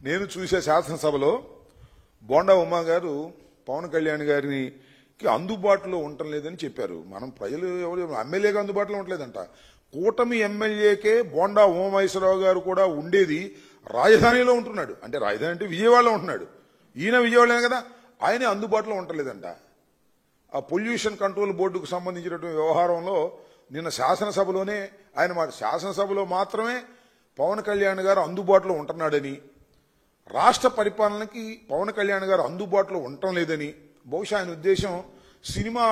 నేను చూసే శాసనసభలో బోండా ఉమా గారు పవన్ కళ్యాణ్ గారిని అందుబాటులో ఉండటం లేదని చెప్పారు. మనం ప్రజలు ఎవరు ఎమ్మెల్యేగా అందుబాటులో ఉండలేదంట. కూటమి ఎమ్మెల్యేకే బోండా ఉమామహేశ్వరరావు గారు కూడా ఉండేది రాజధానిలో ఉంటున్నాడు. అంటే రాజధాని అంటే విజయవాడలో ఉంటున్నాడు. ఈయన విజయవాడలే కదా, ఆయనే అందుబాటులో ఉండలేదంట. ఆ పొల్యూషన్ కంట్రోల్ బోర్డుకు సంబంధించినటువంటి వ్యవహారంలో నిన్న శాసనసభలోనే ఆయన మాట, శాసనసభలో మాత్రమే పవన్ కళ్యాణ్ గారు అందుబాటులో ఉంటున్నాడని, రాష్ట్ర పరిపాలనకి పవన్ కళ్యాణ్ గారు అందుబాటులో ఉండటం లేదని, బహుశా ఆయన ఉద్దేశం సినిమా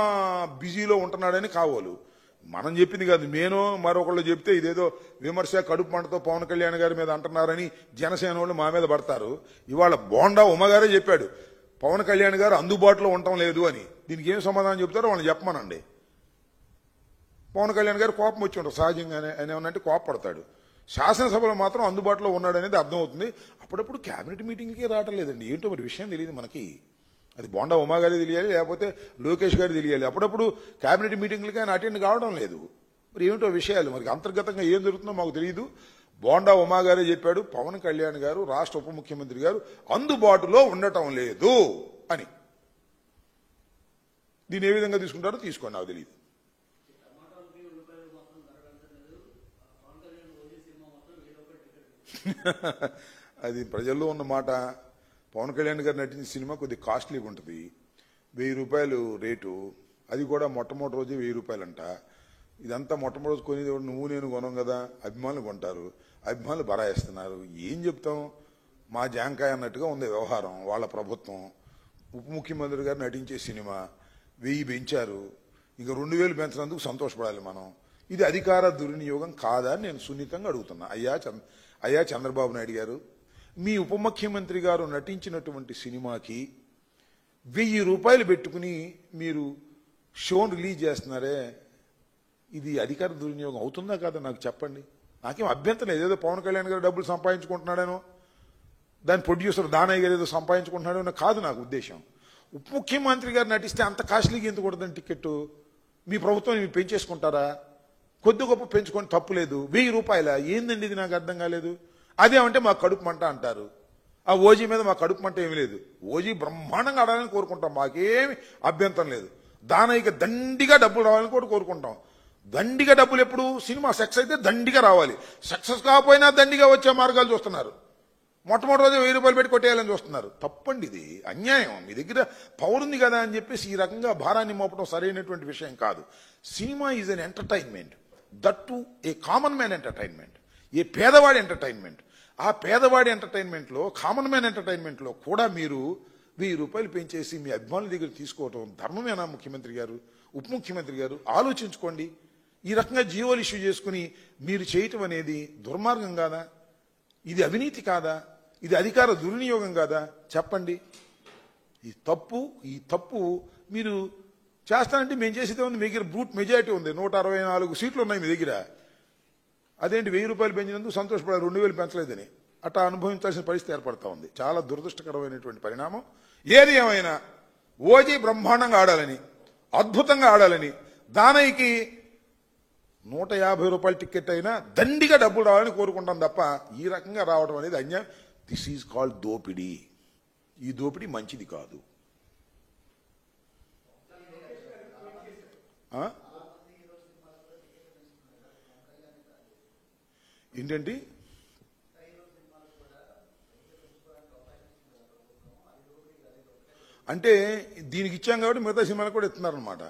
బిజీలో ఉంటున్నాడని కావాలి. మనం చెప్పింది కాదు, నేను మరొకళ్ళు చెప్తే ఇదేదో విమర్శ కడుపు మంటతో పవన్ కళ్యాణ్ గారి మీద అంటున్నారని జనసేన వాళ్ళు మా మీద పడతారు. ఇవాళ బోండా ఉమ్మగారే చెప్పాడు పవన్ కళ్యాణ్ గారు అందుబాటులో ఉండటం లేదు అని. దీనికి ఏం సమాధానం చెప్తారో వాళ్ళని చెప్పమనండి. పవన్ కళ్యాణ్ గారు కోపం వచ్చి ఉంటారు సహజంగానే, ఆయన ఏమన్నంటే కోపపడతాడు. శాసనసభలో మాత్రం అందుబాటులో ఉన్నాడు అనేది అర్థమవుతుంది. అప్పుడప్పుడు క్యాబినెట్ మీటింగ్కి రావటం లేదండి, ఏంటో మరి విషయం తెలియదు మనకి. అది బోండా ఉమా గారి తెలియాలి, లేకపోతే లోకేష్ గారి తెలియాలి. అప్పుడప్పుడు క్యాబినెట్ మీటింగ్లకి ఆయన అటెండ్ కావడం లేదు. మరి ఏమిటో విషయాలు, మరి అంతర్గతంగా ఏం జరుగుతుందో మాకు తెలియదు. బోండా ఉమా గారే చెప్పాడు పవన్ కళ్యాణ్ గారు రాష్ట్ర ఉప ముఖ్యమంత్రి గారు అందుబాటులో ఉండటం లేదు అని. దీన్ని ఏ విధంగా తీసుకుంటారో తీసుకోండి, నాకు తెలియదు. అది ప్రజల్లో ఉన్న మాట. పవన్ కళ్యాణ్ గారు నటించిన సినిమా కొద్ది కాస్ట్లీగా ఉంటుంది, 1000 రూపాయలు రేటు. అది కూడా మొట్టమొదటి రోజే 1000 రూపాయలంట. ఇదంతా మొట్టమొదటి కొనేది నువ్వు నేను కొనం కదా, అభిమానులు కొంటారు, అభిమానులు బరాయిస్తున్నారు. ఏం చెప్తాం, మా జాంకాయ అన్నట్టుగా ఉంది వ్యవహారం. వాళ్ళ ప్రభుత్వం ఉప ముఖ్యమంత్రి గారు నటించే సినిమా 1000 పెంచారు, ఇంకా 2000 పెంచినందుకు సంతోషపడాలి మనం. ఇది అధికార దుర్వినియోగం కాదా అని నేను సున్నితంగా అడుగుతున్నా. అయ్యా చంద్రబాబు నాయుడు గారు, మీ ఉప ముఖ్యమంత్రి గారు నటించినటువంటి సినిమాకి 1000 రూపాయలు పెట్టుకుని మీరు షోను రిలీజ్ చేస్తున్నారే, ఇది అధికార దుర్వినియోగం అవుతుందా కాదా నాకు చెప్పండి. నాకేం అభ్యంతరం లేదు, ఏదో పవన్ కళ్యాణ్ గారు డబ్బులు సంపాదించుకుంటున్నాడనో, దాని ప్రొడ్యూసర్ దానయ్య గారు ఏదో సంపాదించుకుంటున్నాడో కాదు నాకు ఉద్దేశం. ఉప ముఖ్యమంత్రి గారు నటిస్తే అంత కాస్ట్లీగా ఎందుకు కొడదని టికెట్? మీ ప్రభుత్వం మీరు పెంచేసుకుంటారా? కొద్ది గొప్ప పెంచుకొని తప్పులేదు. 1000 రూపాయల ఏందండి ఇది, నాకు అర్థం కాలేదు. అదేమంటే మా కడుపు మంట అంటారు. ఆ ఓజీ మీద మా కడుపు మంట ఏమీ లేదు. ఓజీ బ్రహ్మాండంగా ఆడాలని కోరుకుంటాం, మాకేమి అభ్యంతరం లేదు. దానయ్యకి దండిగా డబ్బులు రావాలని కూడా కోరుకుంటాం. దండిగా డబ్బులు ఎప్పుడు? సినిమా సక్సెస్ అయితే దండిగా రావాలి, సక్సెస్ కాకపోయినా దండిగా వచ్చే మార్గాలు చూస్తున్నారు. మొట్టమొదటి రోజు 1000 రూపాయలు పెట్టి కొట్టేయాలని చూస్తున్నారు. తప్పండి, ఇది అన్యాయం. మీ దగ్గర పవర్ ఉంది కదా అని చెప్పేసి ఈ రకంగా భారాన్ని మోపడం సరైనటువంటి విషయం కాదు. Cinema is an entertainment, that to a common man entertainment, a పేదవాడి ఎంటర్టైన్మెంట్. ఆ పేదవాడి ఎంటర్టైన్మెంట్లో, కామన్ మ్యాన్ ఎంటర్టైన్మెంట్లో కూడా మీరు 1000 రూపాయలు పెంచేసి మీ అభిమానుల దగ్గర తీసుకోవటం ధర్మమేనా? ముఖ్యమంత్రి గారు, ఉప ముఖ్యమంత్రి గారు ఆలోచించుకోండి. ఈ రకంగా జీవోలు ఇష్యూ చేసుకుని మీరు చేయటం అనేది దుర్మార్గం కాదా? ఇది అవినీతి కాదా? ఇది అధికార దుర్వినియోగం కాదా? చెప్పండి. ఈ తప్పు మీరు చేస్తానంటే మేము చేసేదే ఉంది. మీ దగ్గర బ్రూట్ మెజారిటీ ఉంది, 164 సీట్లు ఉన్నాయి మీ దగ్గర. అదేంటి 1000 రూపాయలు పెంచినందుకు సంతోషపడాలి, 2000 పెంచలేదని అట్లా అనుభవించాల్సిన పరిస్థితి ఏర్పడతా ఉంది. చాలా దురదృష్టకరమైనటువంటి పరిణామం. ఏది ఏమైనా ఓజీ బ్రహ్మాండంగా ఆడాలని, అద్భుతంగా ఆడాలని, దానయ్యకి 150 రూపాయల టికెట్ అయినా దండిగా డబ్బులు రావాలని కోరుకుంటాం తప్ప ఈ రకంగా రావడం అనేది అన్యాయం. దిస్ ఈజ్ కాల్డ్ దోపిడీ. ఈ దోపిడీ మంచిది కాదు. ఏంటండి అంటే దీనికి ఇచ్చాం కాబట్టి మిగతా సినిమాలు కూడా ఇస్తున్నారనమాట.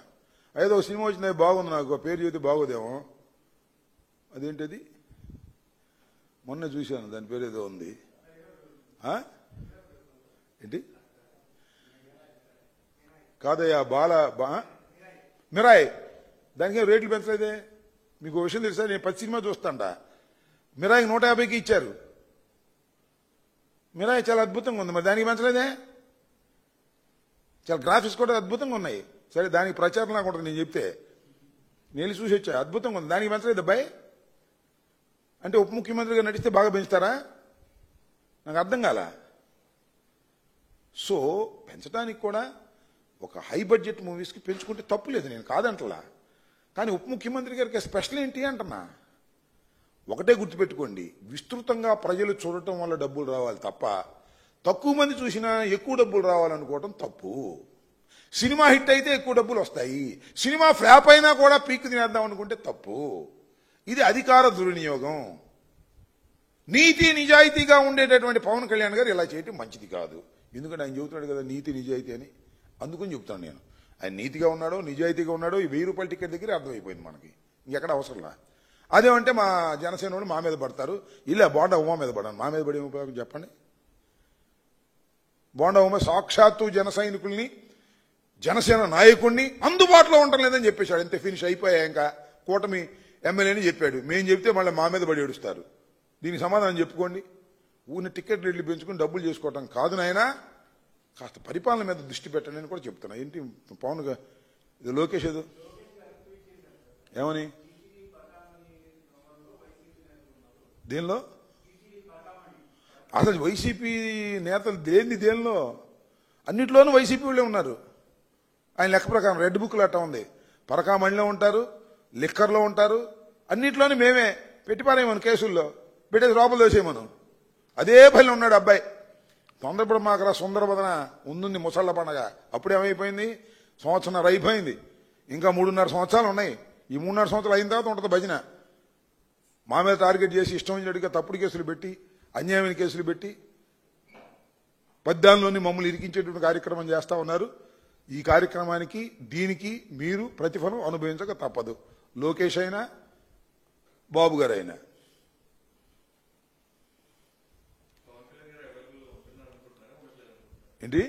ఏదో సినిమా వచ్చింది బాగుంది, నాకు పేరు చెబితే బాగోదేమో. అదేంటది మొన్న చూశాను, దాని పేరు ఏదో ఉంది. ఏంటి కాదయ్యా, మిరాయ్, దానికి రేట్లు పెంచలేదే. మీకు విషయం తెలుసా, నేను 10 సినిమా చూస్తాంట, మిరాయికి 150కి ఇచ్చారు. మిరాయి చాలా అద్భుతంగా ఉంది, మరి దానికి పెంచలేదే. చాలా గ్రాఫిక్స్ కూడా అద్భుతంగా ఉన్నాయి. సరే, దానికి ప్రచారం నాకు ఉంటుంది, నేను చెప్తే నేను చూసి వచ్చా, అద్భుతంగా ఉంది, దానికి పెంచలేదు అబ్బాయి. అంటే ఉప ముఖ్యమంత్రిగా నటిస్తే బాగా పెంచుతారా? నాకు అర్థం కాల. సో పెంచడానికి కూడా ఒక హై బడ్జెట్ మూవీస్కి పెంచుకుంటే తప్పు లేదు, నేను కాదంటలా. కానీ ఉప ముఖ్యమంత్రి గారికి స్పెషల్ ఏంటి అంటున్నా. ఒకటే గుర్తుపెట్టుకోండి, విస్తృతంగా ప్రజలు చూడటం వల్ల డబ్బులు రావాలి తప్ప తక్కువ మంది చూసినా ఎక్కువ డబ్బులు రావాలనుకోవటం తప్పు. సినిమా హిట్ అయితే ఎక్కువ డబ్బులు వస్తాయి, సినిమా ఫ్లాప్ అయినా కూడా పీక్ తినేద్దాం అనుకుంటే తప్పు. ఇది అధికార దుర్వినియోగం. నీతి నిజాయితీగా ఉండేటటువంటి పవన్ కళ్యాణ్ గారు ఇలా చేయటం మంచిది కాదు. ఎందుకంటే ఆయన చెబుతున్నాడు కదా నీతి నిజాయితీ అని, అందుకని చెప్తాను నేను. ఆయన నీతిగా ఉన్నాడో నిజాయితీగా ఉన్నాడో ఈ 1000 రూపాయల టికెట్ దగ్గర అర్థమైపోయింది మనకి, ఇంకెక్కడ అవసరంలా. అదేమంటే మా జనసేన వాళ్ళు మా మీద పడతారు, ఇలా బోండా ఉమా మీద పడాను. మా మీద పడే ఉపయోగం చెప్పండి. బోండా ఉమా సాక్షాత్తు జన సైనికుల్ని జనసేన నాయకుడిని అందుబాటులో ఉండడం లేదని చెప్పేశాడు. అంతే, ఫినిష్ అయిపోయా. ఇంకా కూటమి ఎమ్మెల్యేని చెప్పాడు. మేము చెప్తే మళ్ళీ మా మీద పడి ఏడుస్తారు. దీనికి సమాధానం చెప్పుకోండి. ఊరిని టికెట్ రేట్లు పెంచుకుని డబ్బులు చేసుకోవటం కాదు నాయనా, కాస్త పరిపాలన మీద దృష్టి పెట్టండి అని కూడా చెప్తున్నా. ఏంటి పవన్ ఇది లోకేష్ ఏదో ఏమని దేనిలో అసలు వైసీపీ నేతలు దేనిలో అన్నిట్లోనూ వైసీపీ వాళ్ళే ఉన్నారు. ఆయన లెక్క ప్రకారం రెడ్ బుక్లు అట్ట ఉంది. పరకామణిలో ఉంటారు, లిక్కర్లో ఉంటారు, అన్నిట్లోనూ మేమే పెట్టిపారేమను, కేసుల్లో పెట్టేది లోపల దోసేయమను. అదే పనిలో ఉన్నాడు అబ్బాయి. తొందరపడి మాకరా సుందరబదన ఉంది ముసళ్ళ పండగ. అప్పుడేమైపోయింది, సంవత్సరం అయిపోయింది, ఇంకా 3.5 సంవత్సరాలు ఉన్నాయి. ఈ 3.5 సంవత్సరాలు అయిన తర్వాత ఉంటుంది భజన. మా మీద టార్గెట్ చేసి ఇష్టం వచ్చినట్టుగా తప్పుడు కేసులు పెట్టి, అన్యాయమైన కేసులు పెట్టి, పద్యాల్లోని మమ్మల్ని ఇరికించేటువంటి కార్యక్రమం చేస్తా ఉన్నారు. ఈ కార్యక్రమానికి దీనికి మీరు ప్రతిఫలం అనుభవించక తప్పదు. లోకేష్ అయినా బాబు గారు అయినా. ఏంటి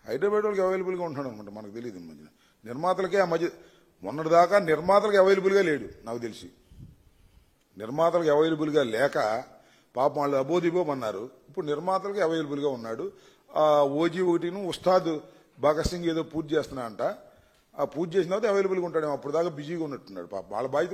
హైదరాబాద్ వాళ్ళకి అవైలబుల్గా ఉంటున్నాడు అనమాట, మనకు తెలియదు. మధ్య నిర్మాతలకే ఆ మధ్య మొన్నటిదాకా నిర్మాతలకు అవైలబుల్గా లేడు నాకు తెలిసి. నిర్మాతలకు అవైలబుల్గా లేక పాపం వాళ్ళు అబోదిబోమన్నారు. ఇప్పుడు నిర్మాతలకి అవైలబుల్గా ఉన్నాడు. ఆ ఓజీ ఒకటిను ఉస్తాద్ భగత్ సింగ్ ఏదో పూజ చేస్తున్నా అంట. ఆ పూజ చేసిన తర్వాత అవైలబుల్గా ఉంటాడు. అప్పుడు దాకా బిజీగా ఉన్నట్టున్నాడు. పాపం వాళ్ళ బాధ్యత